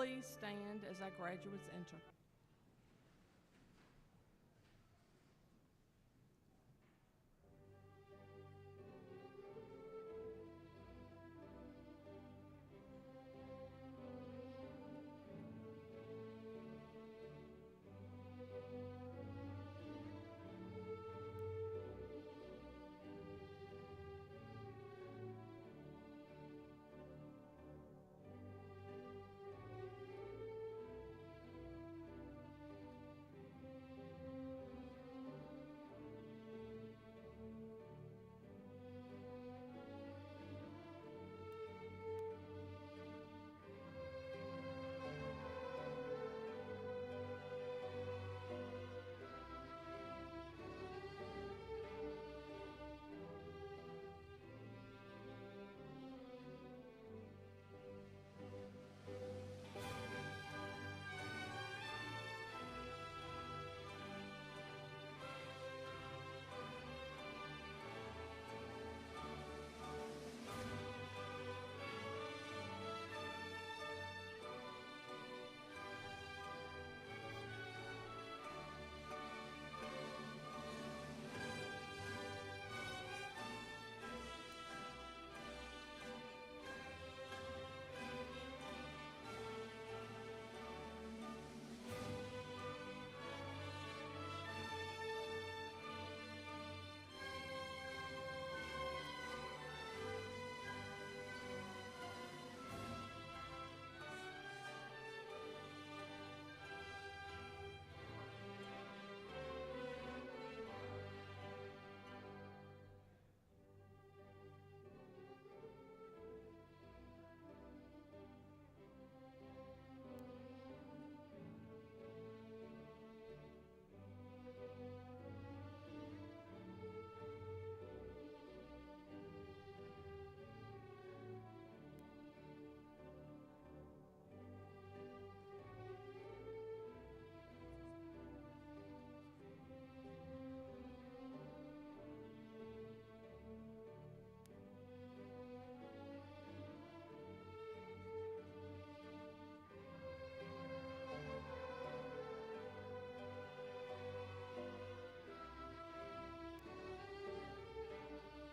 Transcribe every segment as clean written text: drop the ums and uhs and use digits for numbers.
please stand as our graduates enter?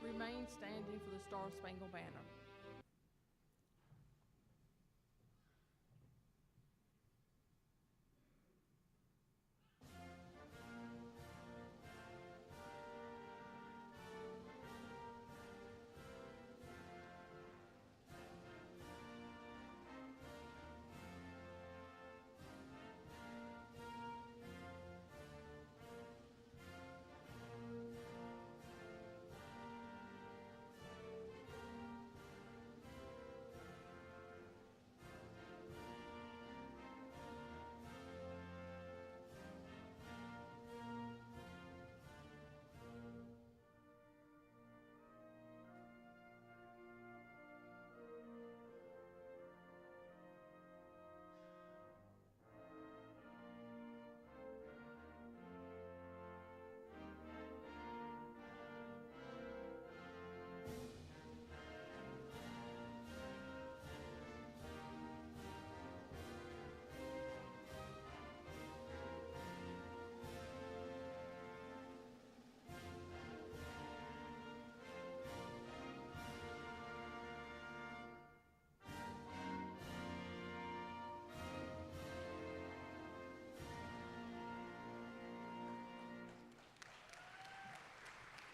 Remain standing for the Star-Spangled Banner.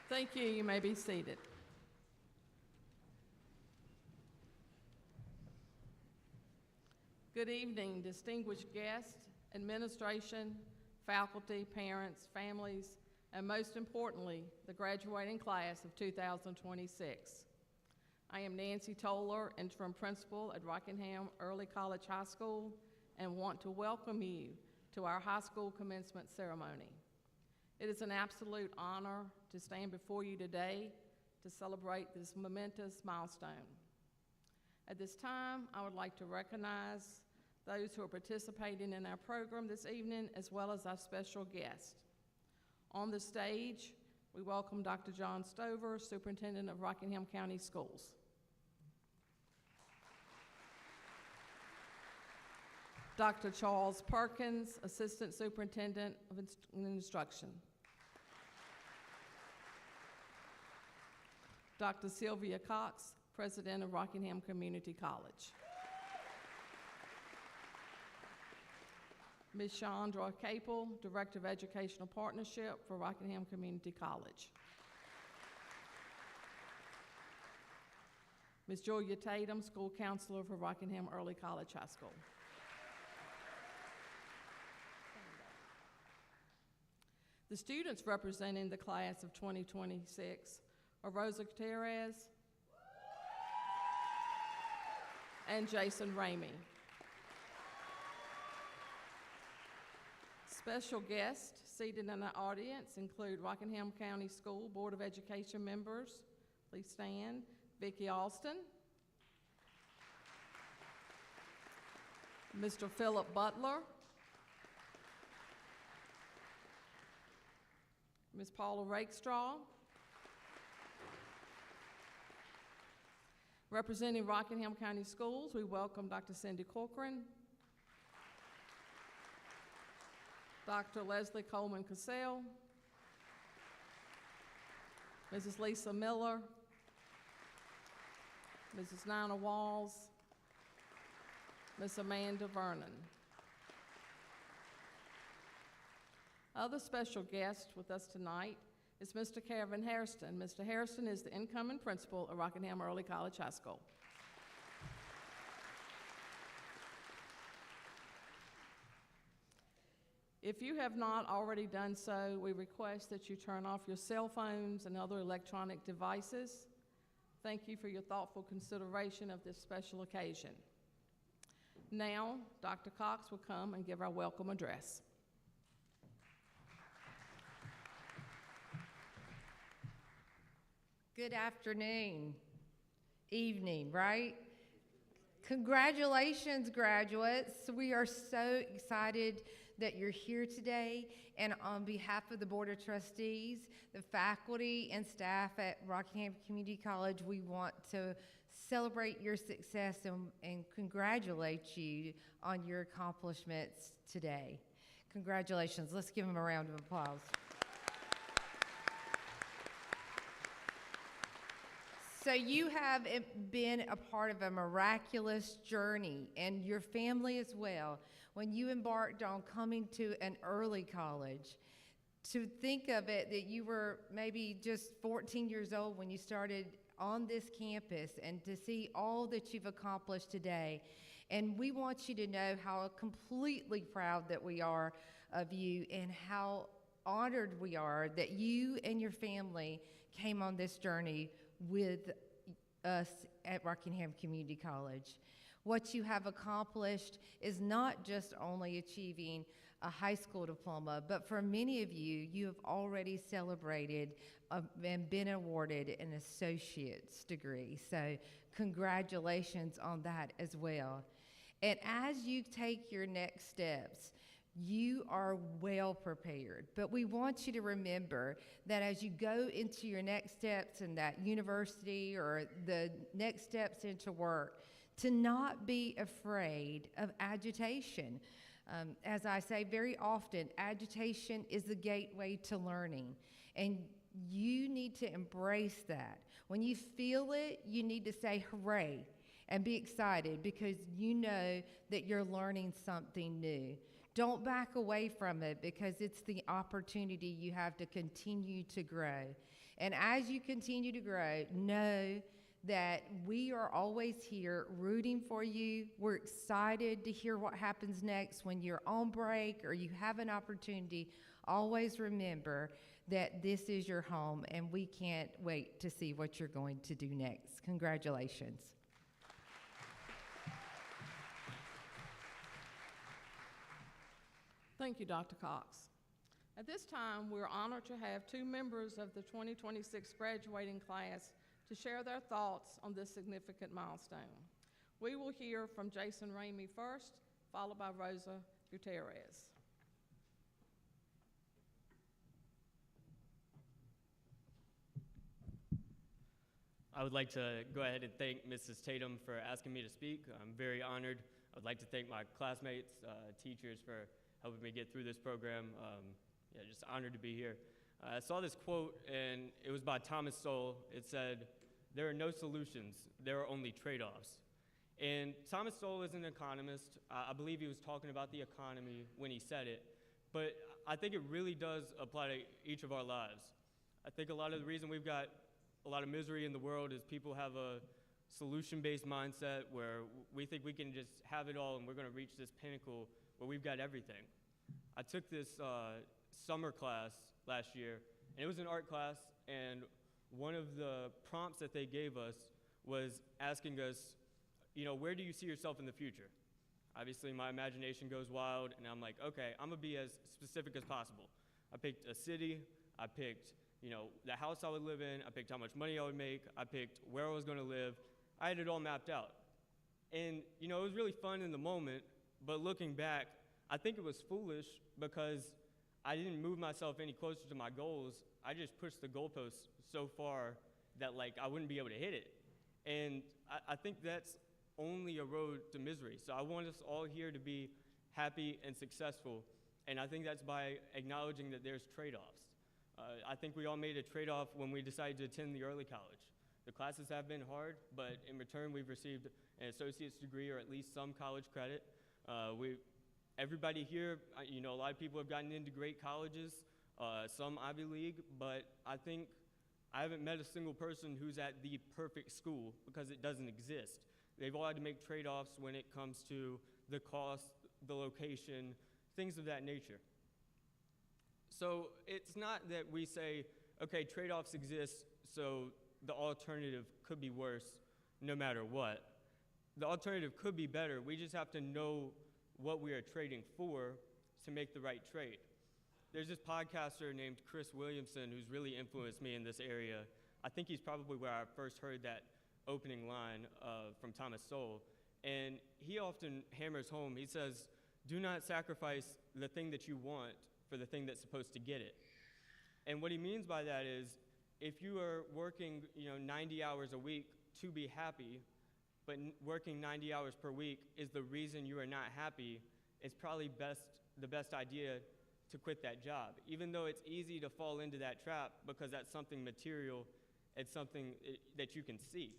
Thank you. You may be seated. Good evening, distinguished guests, administration, faculty, parents, families, and most importantly, the graduating class of 2026. I am Nancy Toller, interim principal at Rockingham Early College High School, and want to welcome you to our high school commencement ceremony. It is an absolute honor to stand before you today to celebrate this momentous milestone. At this time, I would like to recognize those who are participating in our program this evening, as well as our special guest. On the stage, we welcome Dr. John Stover, Superintendent of Rockingham County Schools. Dr. Charles Perkins, Assistant Superintendent of Instruction. Dr. Sylvia Cox, President of Rockingham Community College. Ms. Chandra Capel, Director of Educational Partnership for Rockingham Community College. Ms. Julia Tatum, School Counselor for Rockingham Early College High School. The students representing the class of 2026 are Rosa Gutierrez and Jason Ramey. Special guests seated in the audience include Rockingham County School Board of Education members. Please stand. Vicki Alston, Mr. Philip Butler, Ms. Paula Rakestraw, representing Rockingham County Schools, we welcome Dr. Cindy Corcoran, Dr. Leslie Coleman Cassell, Mrs. Lisa Miller, Mrs. Nina Walls, Ms. Amanda Vernon. Other special guest with us tonight is Mr. Kevin Hairston. Mr. Hairston is the incoming principal of Rockingham Early College High School. If you have not already done so, we request that you turn off your cell phones and other electronic devices. Thank you for your thoughtful consideration of this special occasion. Now, Dr. Cox will come and give our welcome address. Good afternoon, evening, right? Congratulations, graduates. We are so excited that you're here today. And on behalf of the Board of Trustees, the faculty and staff at Rockingham Community College, we want to celebrate your success and congratulate you on your accomplishments today. Congratulations. Let's give them a round of applause. So you have been a part of a miraculous journey, and your family as well, when you embarked on coming to an early college. To think of it that you were maybe just 14 years old when you started on this campus, and to see all that you've accomplished today. And we want you to know how completely proud that we are of you, and how honored we are that you and your family came on this journey with us at Rockingham Community College. What you have accomplished is not just only achieving a high school diploma, but for many of you, you have already celebrated and been awarded an associate's degree. So congratulations on that as well. And as you take your next steps, you are well prepared, but we want you to remember that as you go into your next steps in that university or the next steps into work, to not be afraid of agitation. As I say very often, agitation is the gateway to learning, and you need to embrace that. When you feel it, you need to say hooray and be excited, because you know that you're learning something new. Don't back away from it, because it's the opportunity you have to continue to grow. And as you continue to grow, know that we are always here rooting for you. We're excited to hear what happens next when you're on break or you have an opportunity. Always remember that this is your home, and we can't wait to see what you're going to do next. Congratulations. Thank you, Dr. Cox. At this time, we're honored to have two members of the 2026 graduating class to share their thoughts on this significant milestone. We will hear from Jason Ramey first, followed by Rosa Gutierrez. I would like to go ahead and thank Mrs. Tatum for asking me to speak. I'm very honored would like to thank my classmates, teachers for helping me get through this program. Yeah, just honored to be here. I saw this quote, and it was by Thomas Sowell. It said, "There are no solutions, there are only trade-offs." And Thomas Sowell is an economist. I believe he was talking about the economy when he said it, but I think it really does apply to each of our lives. I think a lot of the reason we've got a lot of misery in the world is people have a solution-based mindset where we think we can just have it all and we're going to reach this pinnacle where we've got everything. I took this summer class last year, and it was an art class, and one of the prompts that they gave us was asking us, where do you see yourself in the future? Obviously, my imagination goes wild, and I'm like, okay, I'm gonna be as specific as possible. I picked a city, I picked, the house I would live in, I picked how much money I would make, I picked where I was gonna live. I had it all mapped out. And, it was really fun in the moment, but looking back, I think it was foolish because I didn't move myself any closer to my goals. I just pushed the goalposts so far that, I wouldn't be able to hit it. And I think that's only a road to misery. So I want us all here to be happy and successful, and I think that's by acknowledging that there's trade-offs. I think we all made a trade-off when we decided to attend the early college. The classes have been hard, but in return we've received an associate's degree or at least some college credit. Everybody here, a lot of people have gotten into great colleges, some Ivy League, but I think I haven't met a single person who's at the perfect school because it doesn't exist. They've all had to make trade-offs when it comes to the cost, the location, things of that nature. So it's not that we say, okay, trade-offs exist, so the alternative could be worse no matter what. The alternative could be better. We just have to know what we are trading for to make the right trade. There's this podcaster named Chris Williamson who's really influenced me in this area. I think he's probably where I first heard that opening line from Thomas Sowell. And he often hammers home, he says, do not sacrifice the thing that you want for the thing that's supposed to get it. And what he means by that is, if you are working 90 hours a week to be happy, but working 90 hours per week is the reason you are not happy, it's probably the best idea to quit that job, even though it's easy to fall into that trap because that's something material, it's something that you can see.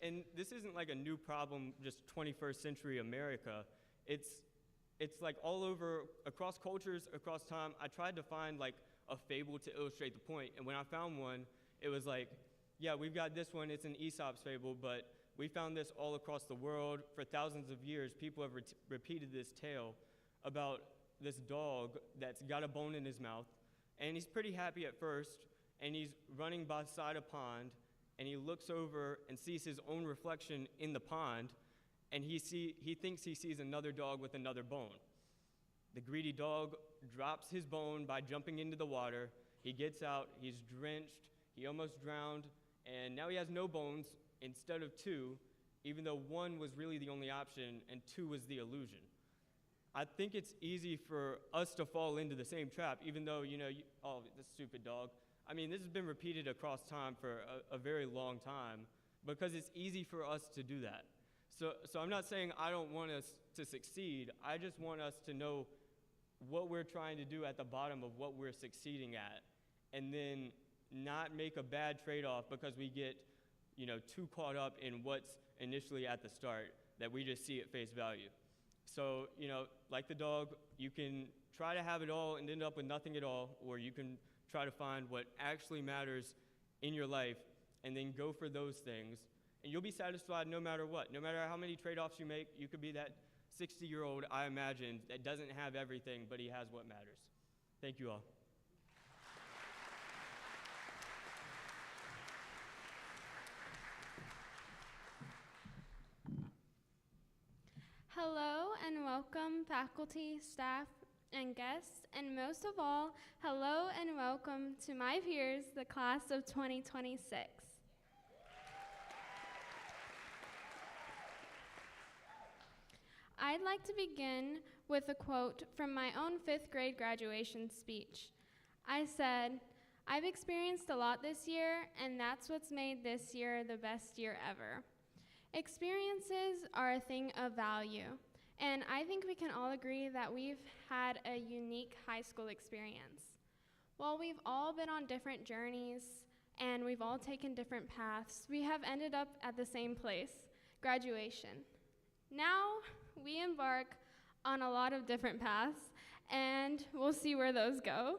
And this isn't like a new problem, just 21st century America. It's like all over, across cultures, across time. I tried to find like a fable to illustrate the point, and when I found one, it was like, yeah, we've got this one, it's an Aesop's fable, but we found this all across the world. For thousands of years, people have repeated this tale about this dog that's got a bone in his mouth, and he's pretty happy at first, and he's running beside a pond, and he looks over and sees his own reflection in the pond, and he thinks he sees another dog with another bone. The greedy dog drops his bone by jumping into the water. He gets out, he's drenched, he almost drowned, and now he has no bones instead of two, even though one was really the only option and two was the illusion. I think it's easy for us to fall into the same trap, even though, oh, this stupid dog. I mean, this has been repeated across time for a very long time because it's easy for us to do that. So I'm not saying I don't want us to succeed. I just want us to know what we're trying to do at the bottom of what we're succeeding at, and then not make a bad trade-off because we get, too caught up in what's initially at the start, that we just see at face value. So, like the dog, you can try to have it all and end up with nothing at all, or you can try to find what actually matters in your life and then go for those things. And you'll be satisfied no matter what. No matter how many trade-offs you make, you could be that 60-year-old, I imagine, that doesn't have everything, but he has what matters. Thank you all. Hello and welcome, faculty, staff, and guests, and most of all, hello and welcome to my peers, the class of 2026. I'd like to begin with a quote from my own 5th grade graduation speech. I said, "I've experienced a lot this year, and that's what's made this year the best year ever." Experiences are a thing of value, And I think we can all agree that we've had a unique high school experience. While we've all been on different journeys and we've all taken different paths, we have ended up at the same place, graduation. Now we embark on a lot of different paths, and we'll see where those go.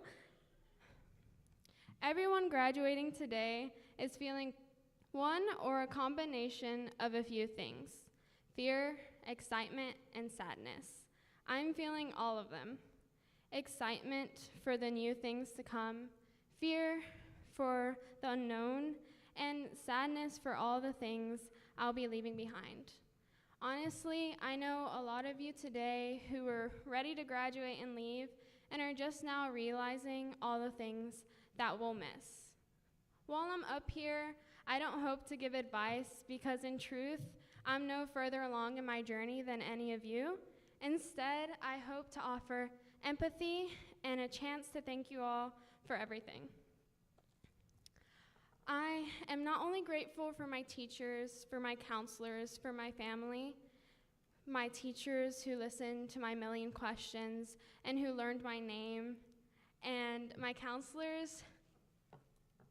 Everyone graduating today is feeling one or a combination of a few things: fear, excitement, and sadness. I'm feeling all of them. Excitement for the new things to come, fear for the unknown, and sadness for all the things I'll be leaving behind. Honestly, I know a lot of you today who were ready to graduate and leave and are just now realizing all the things that we'll miss. While I'm up here, I don't hope to give advice because in truth, I'm no further along in my journey than any of you. Instead, I hope to offer empathy and a chance to thank you all for everything. I am not only grateful for my teachers, for my counselors, for my family, my teachers who listened to my million questions and who learned my name, and my counselors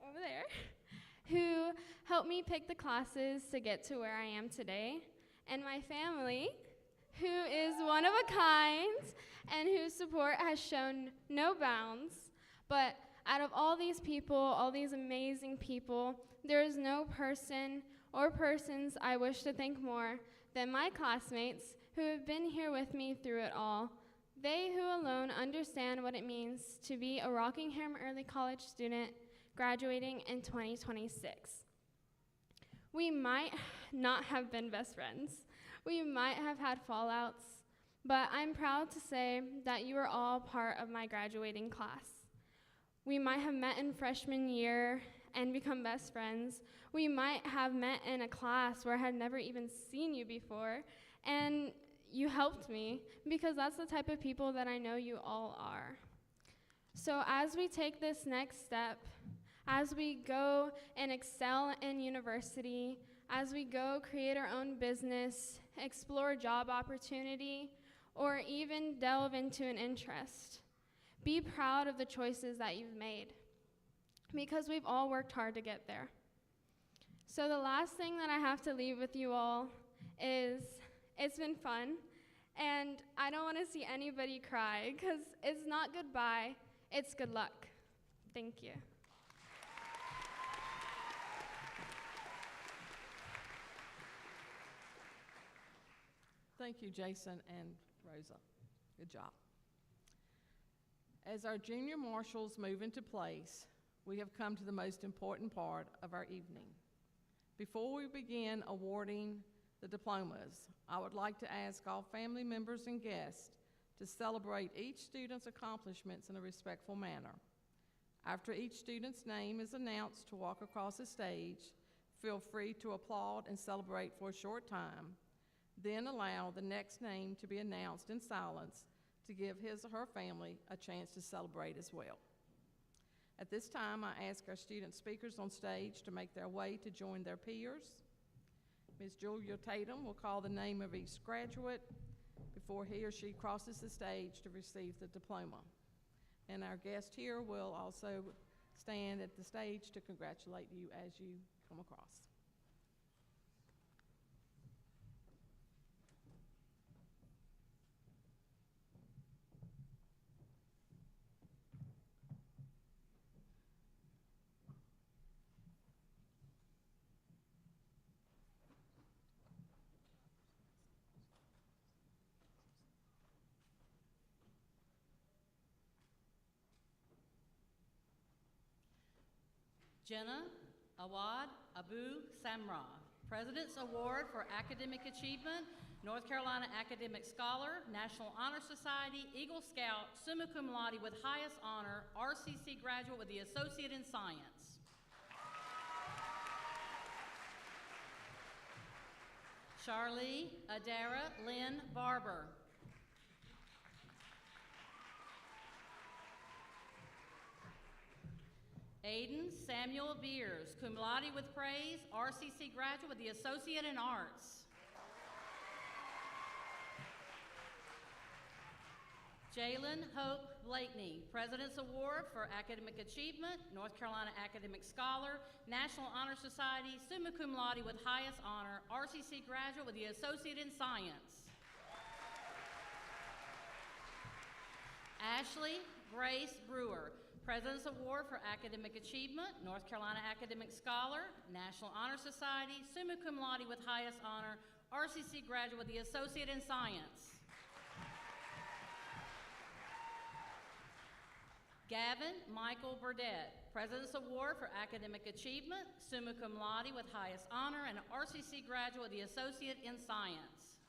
over there who helped me pick the classes to get to where I am today, and my family who is one of a kind and whose support has shown no bounds. But out of all these people, all these amazing people, there is no person or persons I wish to thank more than my classmates who have been here with me through it all. They who alone understand what it means to be a Rockingham early college student graduating in 2026. We might not have been best friends. We might have had fallouts, but I'm proud to say that you are all part of my graduating class. We might have met in freshman year and become best friends. We might have met in a class where I had never even seen you before, and you helped me because that's the type of people that I know you all are. So as we take this next step, as we go and excel in university, as we go create our own business, explore job opportunity, or even delve into an interest, be proud of the choices that you've made because we've all worked hard to get there. So the last thing that I have to leave with you all is it's been fun, and I don't want to see anybody cry because it's not goodbye, it's good luck. Thank you. Thank you, Jason and Rosa. Good job. As our junior marshals move into place, we have come to the most important part of our evening. Before we begin awarding the diplomas, I would like to ask all family members and guests to celebrate each student's accomplishments in a respectful manner. After each student's name is announced to walk across the stage, feel free to applaud and celebrate for a short time, then allow the next name to be announced in silence to give his or her family a chance to celebrate as well. At this time, I ask our student speakers on stage to make their way to join their peers. Ms. Julia Tatum will call the name of each graduate before he or she crosses the stage to receive the diploma. And our guest here will also stand at the stage to congratulate you as you come across. Jenna Awad Abu Samra, President's Award for Academic Achievement, North Carolina Academic Scholar, National Honor Society, Eagle Scout, summa cum laude with highest honor, RCC graduate with the Associate in Science. Charlie Adara Lynn Barber. Aiden Samuel Beers, cum laude with praise, RCC graduate with the Associate in Arts. Jalen Hope Blakeney, President's Award for Academic Achievement, North Carolina Academic Scholar, National Honor Society, summa cum laude with highest honor, RCC graduate with the Associate in Science. Ashley Grace Brewer, President's Award for Academic Achievement, North Carolina Academic Scholar, National Honor Society, summa cum laude with highest honor, RCC graduate with the Associate in Science. Gavin Michael Burdett, President's Award for Academic Achievement, summa cum laude with highest honor, and RCC graduate with the Associate in Science.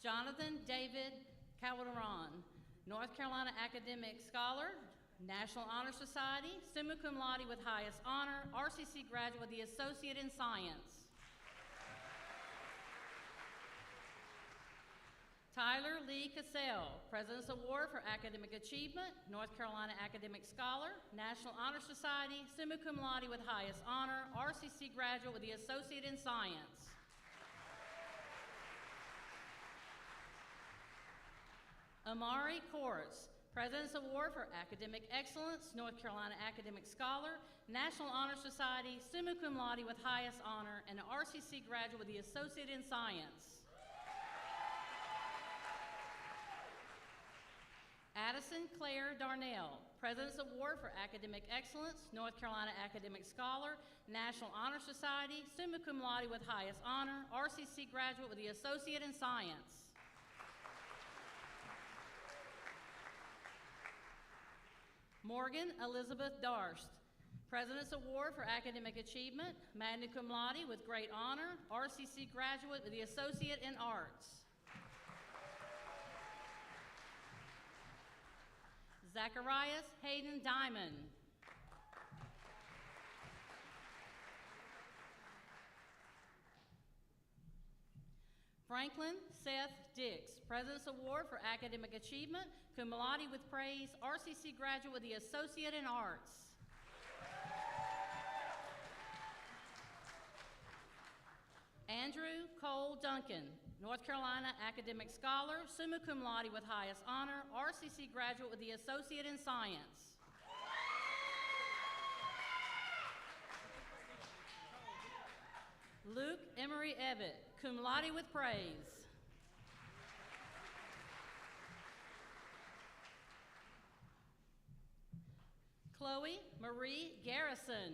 Jonathan David Calderon, North Carolina Academic Scholar, National Honor Society, summa cum laude with highest honor, RCC graduate with the Associate in Science. Tyler Lee Cassell, President's Award for Academic Achievement, North Carolina Academic Scholar, National Honor Society, summa cum laude with highest honor, RCC graduate with the Associate in Science. Amari Courts, President's Award for Academic Excellence, North Carolina Academic Scholar, National Honor Society, summa cum laude with highest honor, and an RCC graduate with the Associate in Science. Addison Claire Darnell, President's Award for Academic Excellence, North Carolina Academic Scholar, National Honor Society, summa cum laude with highest honor, RCC graduate with the Associate in Science. Morgan Elizabeth Darst, President's Award for Academic Achievement, magna cum laude with great honor, RCC graduate with the Associate in Arts. Zacharias Hayden Diamond. Franklin Seth Dix, President's Award for Academic Achievement, cum laude with praise, RCC graduate with the Associate in Arts. Andrew Cole Duncan, North Carolina Academic Scholar, summa cum laude with highest honor, RCC graduate with the Associate in Science. Luke Emery Evatt, cum laude with praise. Chloe Marie Garrison.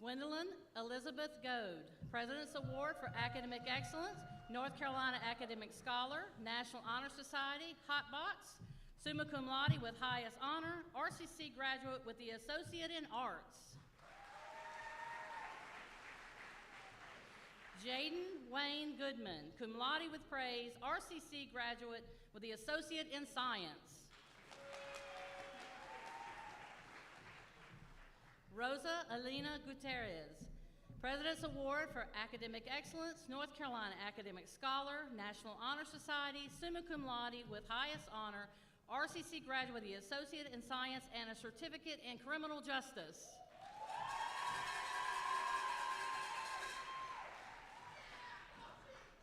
Gwendolyn Elizabeth Goad, President's Award for Academic Excellence, North Carolina Academic Scholar, National Honor Society, Hot Box, summa cum laude with highest honor, RCC graduate with the Associate in Arts. Jaden Wayne Goodman, cum laude with praise, RCC graduate with the Associate in Science. Rosa Alina Gutierrez, President's Award for Academic Excellence, North Carolina Academic Scholar, National Honor Society, summa cum laude with highest honor, RCC graduate with the Associate in Science and a Certificate in Criminal Justice.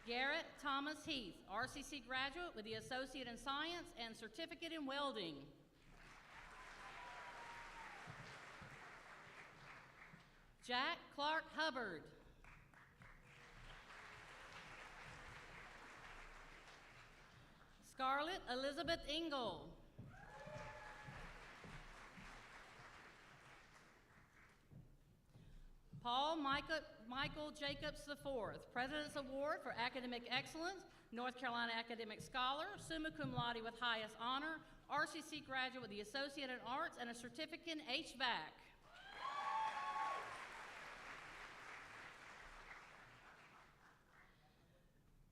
Garrett Thomas Heath, RCC graduate with the Associate in Science and Certificate in Welding. Jack Clark Hubbard. Scarlett Elizabeth Engel. Paul Michael Jacobs IV, President's Award for Academic Excellence, North Carolina Academic Scholar, summa cum laude with highest honor, RCC graduate with the Associate in Arts and a Certificate in HVAC.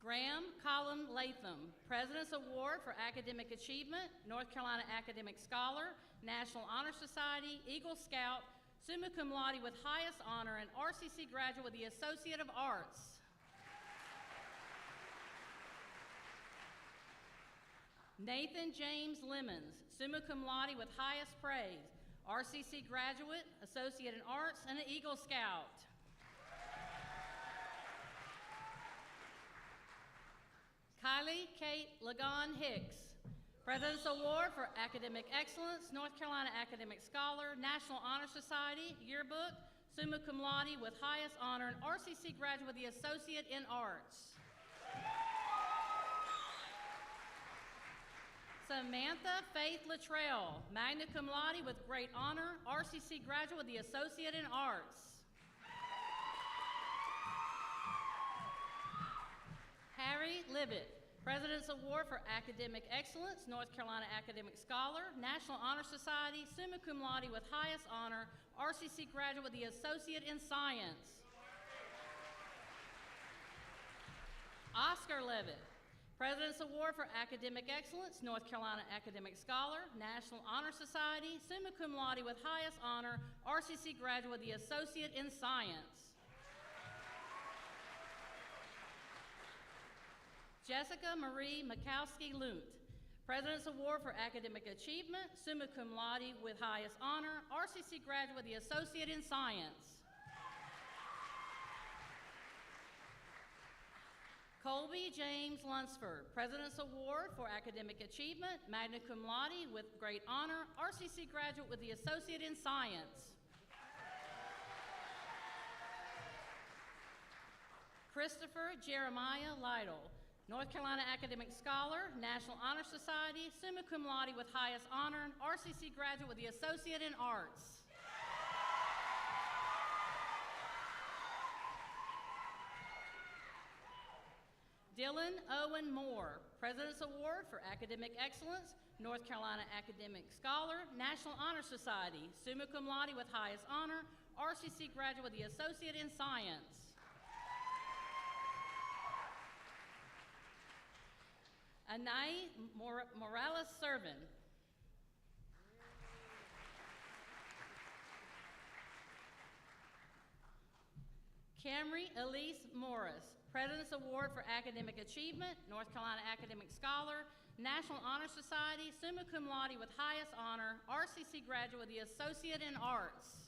Graham Colin Latham, President's Award for Academic Achievement, North Carolina Academic Scholar, National Honor Society, Eagle Scout, summa cum laude with highest honor, and RCC graduate with the Associate of Arts. Nathan James Lemons, summa cum laude with highest praise, RCC graduate, Associate in Arts, and an Eagle Scout. Kylie Kate Lagon Hicks, President's Award for Academic Excellence, North Carolina Academic Scholar, National Honor Society, Yearbook, summa cum laude with highest honor, and RCC graduate with the Associate in Arts. Samantha Faith Luttrell, magna cum laude with great honor, RCC graduate with the Associate in Arts. Harry Libbett, President's Award for Academic Excellence, North Carolina Academic Scholar, National Honor Society, summa cum laude with highest honor, RCC graduate with the Associate in Science. Oscar Levitt, President's Award for Academic Excellence, North Carolina Academic Scholar, National Honor Society, summa cum laude with highest honor, RCC graduate with the Associate in Science. Jessica Marie Mikowski-Lunt, President's Award for Academic Achievement, summa cum laude with highest honor, RCC graduate with the Associate in Science. Colby James Lunsford, President's Award for Academic Achievement, magna cum laude with great honor, RCC graduate with the Associate in Science. Christopher Jeremiah Lytle, North Carolina Academic Scholar, National Honor Society, summa cum laude with highest honor, and RCC graduate with the Associate in Arts. Dylan Owen Moore, President's Award for Academic Excellence, North Carolina Academic Scholar, National Honor Society, summa cum laude with highest honor, RCC graduate with the Associate in Science. Anai Morales Servin, Camry Elise Morris, President's Award for Academic Achievement, North Carolina Academic Scholar, National Honor Society, summa cum laude with highest honor, RCC graduate with the Associate in Arts.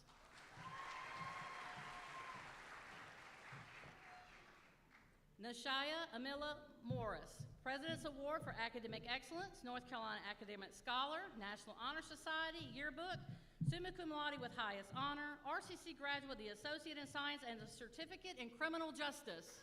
Nashaya Amila Morris, President's Award for Academic Excellence, North Carolina Academic Scholar, National Honor Society, Yearbook, summa cum laude with highest honor, RCC graduate with the Associate in Science and a Certificate in Criminal Justice.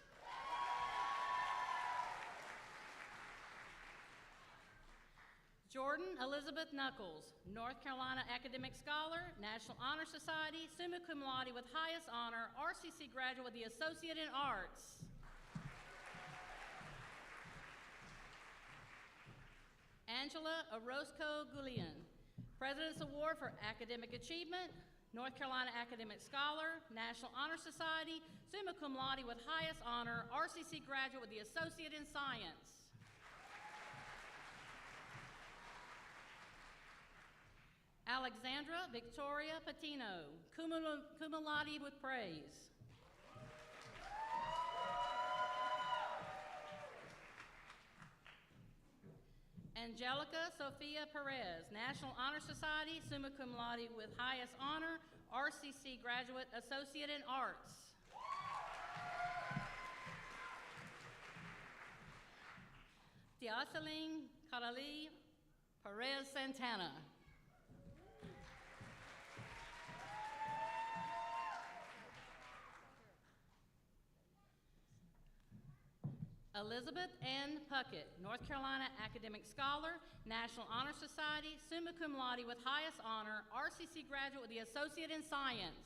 Jordan Elizabeth Knuckles, North Carolina Academic Scholar, National Honor Society, summa cum laude with highest honor, RCC graduate with the Associate in Arts. Angela Orozco Gulian, President's Award for Academic Achievement, North Carolina Academic Scholar, National Honor Society, summa cum laude with highest honor, RCC graduate with the Associate in Science. Alexandra Victoria Patino, cum laude with praise. Angelica Sophia Perez, National Honor Society, summa cum laude with highest honor, RCC graduate, Associate in Arts. Tiasaling Karali Perez Santana. Elizabeth N. Puckett, North Carolina Academic Scholar, National Honor Society, summa cum laude with highest honor, RCC graduate with the Associate in Science.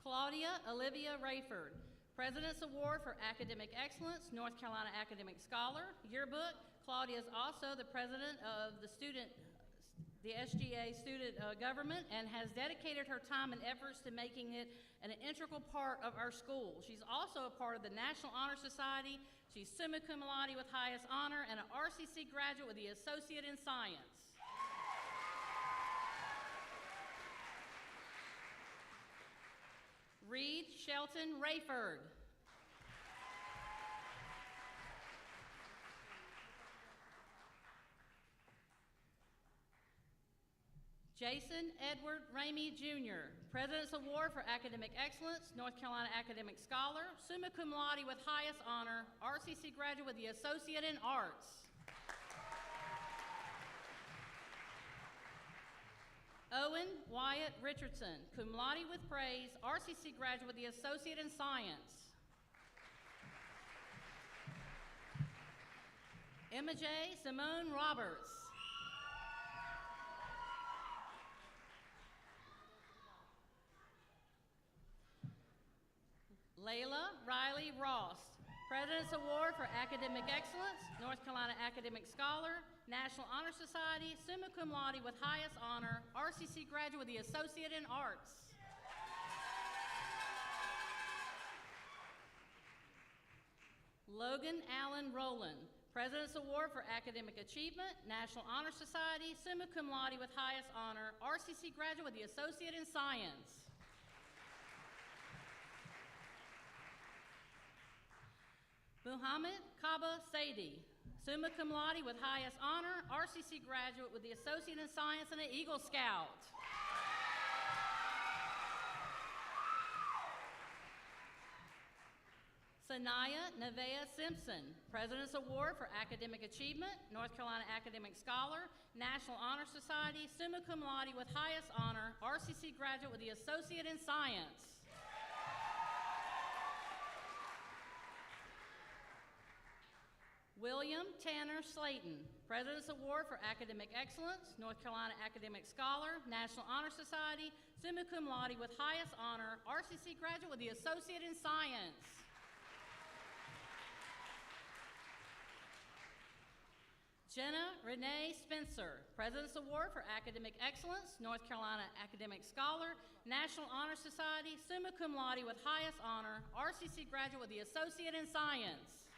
Claudia Olivia Rayford, President's Award for Academic Excellence, North Carolina Academic Scholar, Yearbook. Claudia is also the president of the SGA student government and has dedicated her time and efforts to making it an integral part of our school. She's also a part of the National Honor Society. She's summa cum laude with highest honor and an RCC graduate with the Associate in Science. Reed Shelton Rayford. Jason Edward Ramey Jr., President's Award for Academic Excellence, North Carolina Academic Scholar, summa cum laude with highest honor, RCC graduate with the Associate in Arts. Owen Wyatt Richardson, cum laude with praise, RCC graduate with the Associate in Science. Emma J. Simone Roberts. Layla Riley Ross, President's Award for Academic Excellence, North Carolina Academic Scholar, National Honor Society, summa cum laude with highest honor, RCC graduate with the Associate in Arts. Logan Allen Rowland, President's Award for Academic Achievement, National Honor Society, summa cum laude with highest honor, RCC graduate with the Associate in Science. Muhammad Kaba Saidi, summa cum laude with highest honor, RCC graduate with the Associate in Science and an Eagle Scout. Sanaya Nevaeh Simpson, President's Award for Academic Achievement, North Carolina Academic Scholar, National Honor Society, summa cum laude with highest honor, RCC graduate with the Associate in Science. William Tanner Slayton, President's Award for Academic Excellence, North Carolina Academic Scholar, National Honor Society, summa cum laude with highest honor, RCC graduate with the Associate in Science. Jenna Renee Spencer, President's Award for Academic Excellence, North Carolina Academic Scholar, National Honor Society, summa cum laude with highest honor, RCC graduate with the Associate in Science.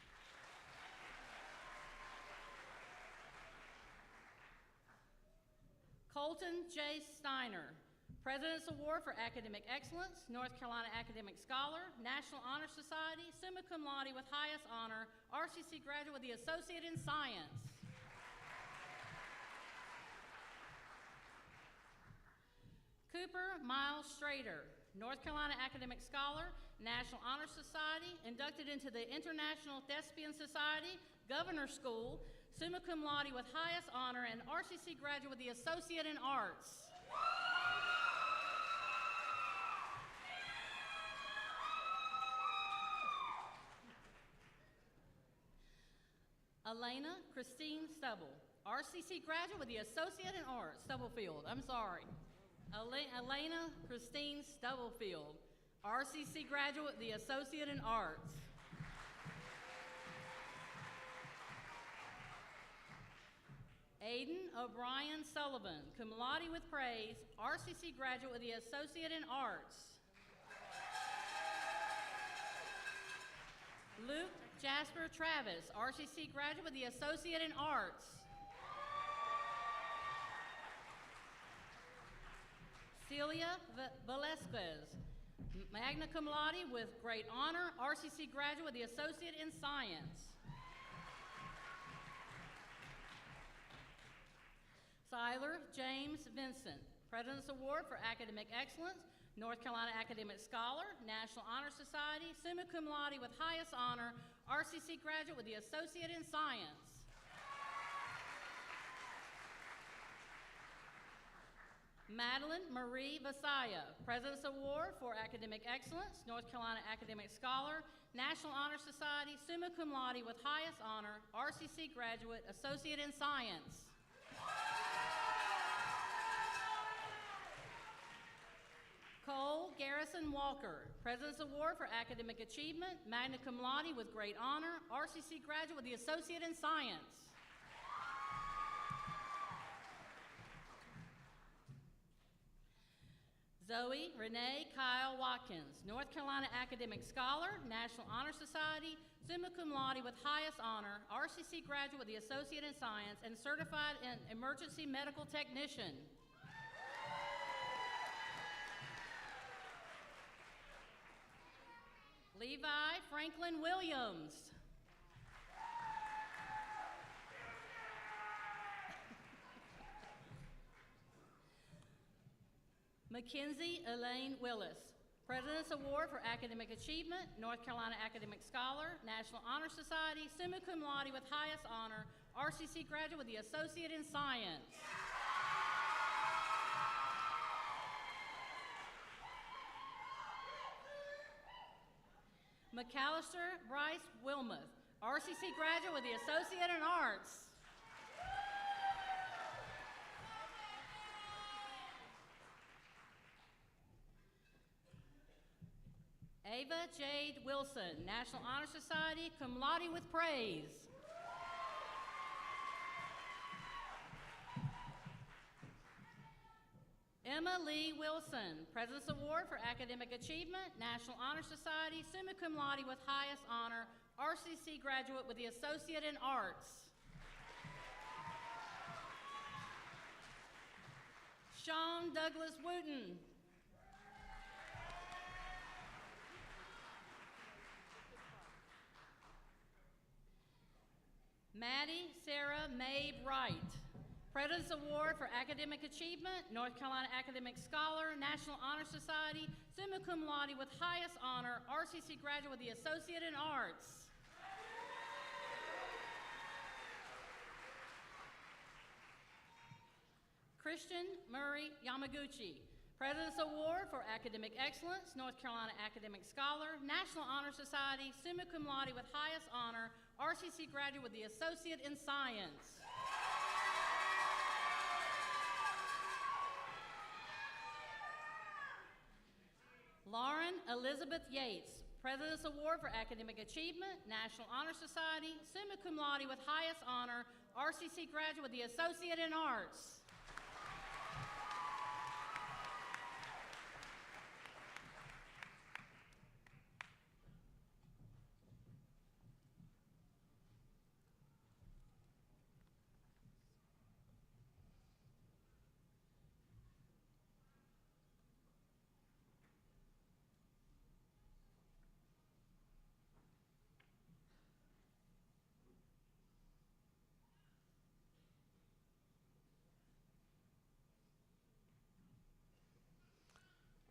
Colton J. Steiner, President's Award for Academic Excellence, North Carolina Academic Scholar, National Honor Society, summa cum laude with highest honor, RCC graduate with the Associate in Science. Cooper Miles Strader, North Carolina Academic Scholar, National Honor Society, inducted into the International Thespian Society, Governor School, summa cum laude with highest honor, and RCC graduate with the Associate in Arts. Elena Christine Stubble, RCC graduate with the Associate in Arts, Stubblefield, I'm sorry. Elena Christine Stubblefield, RCC graduate with the Associate in Arts. Aiden O'Brien Sullivan, cum laude with praise, RCC graduate with the Associate in Arts. Luke Jasper Travis, RCC graduate with the Associate in Arts. Celia Velasquez, magna cum laude with great honor, RCC graduate with the Associate in Science. Siler James Vincent, President's Award for Academic Excellence, North Carolina Academic Scholar, National Honor Society, summa cum laude with highest honor, RCC graduate with the Associate in Science. Madeline Marie Vasaya, President's Award for Academic Excellence, North Carolina Academic Scholar, National Honor Society, summa cum laude with highest honor, RCC graduate, Associate in Science. Cole Garrison Walker, President's Award for Academic Achievement, magna cum laude with great honor, RCC graduate with the Associate in Science. Zoe Renee Kyle Watkins, North Carolina Academic Scholar, National Honor Society, summa cum laude with highest honor, RCC graduate with the Associate in Science, and certified in Emergency Medical Technician. Levi Franklin Williams. Mackenzie Elaine Willis, President's Award for Academic Achievement, North Carolina Academic Scholar, National Honor Society, summa cum laude with highest honor, RCC graduate with the Associate in Science. McAllister Bryce Wilmuth, RCC graduate with the Associate in Arts. Ava Jade Wilson, National Honor Society, cum laude with praise. Emma Lee Wilson, President's Award for Academic Achievement, National Honor Society, summa cum laude with highest honor, RCC graduate with the Associate in Arts. Sean Douglas Wooten. Maddie Sarah Mae Wright, President's Award for Academic Achievement, North Carolina Academic Scholar, National Honor Society, summa cum laude with highest honor, RCC graduate with the Associate in Arts. Christian Murray Yamaguchi, President's Award for Academic Excellence, North Carolina Academic Scholar, National Honor Society, summa cum laude with highest honor, RCC graduate with the Associate in Science. Lauren Elizabeth Yates, President's Award for Academic Achievement, National Honor Society, summa cum laude with highest honor, RCC graduate with the Associate in Arts.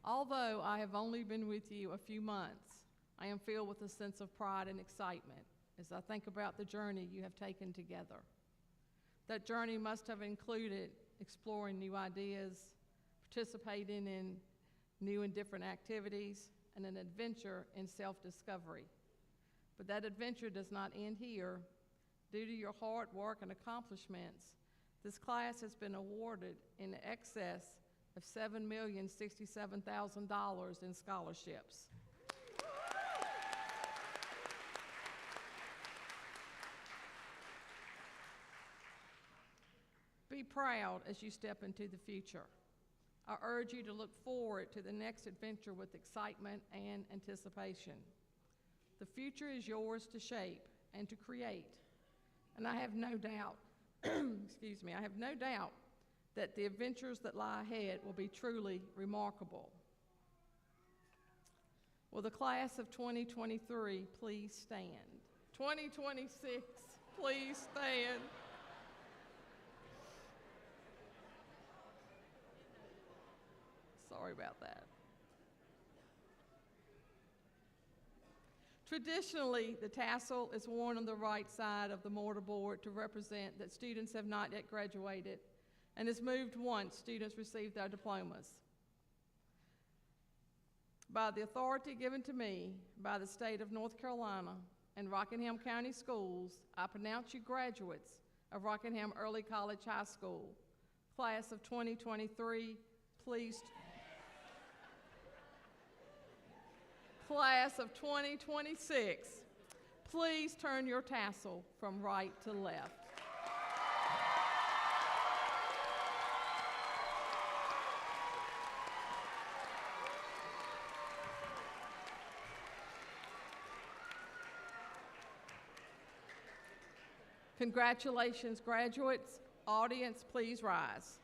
Although I have only been with you a few months, I am filled with a sense of pride and excitement as I think about the journey you have taken together. That journey must have included exploring new ideas, participating in new and different activities, and an adventure in self-discovery. But that adventure does not end here. Due to your hard work and accomplishments, this class has been awarded in excess of $7,067,000 in scholarships. Be proud as you step into the future. I urge you to look forward to the next adventure with excitement and anticipation. The future is yours to shape and to create, and I have no doubt, I have no doubt that the adventures that lie ahead will be truly remarkable. Will the class of 2023 please stand? 2026, please stand. Sorry about that. Traditionally, the tassel is worn on the right side of the mortarboard to represent that students have not yet graduated, and is moved once students receive their diplomas. By the authority given to me by the state of North Carolina and Rockingham County Schools, I pronounce you graduates of Rockingham Early College High School. Class of 2023, please. Class of 2026, please turn your tassel from right to left. Congratulations, graduates. Audience, please rise.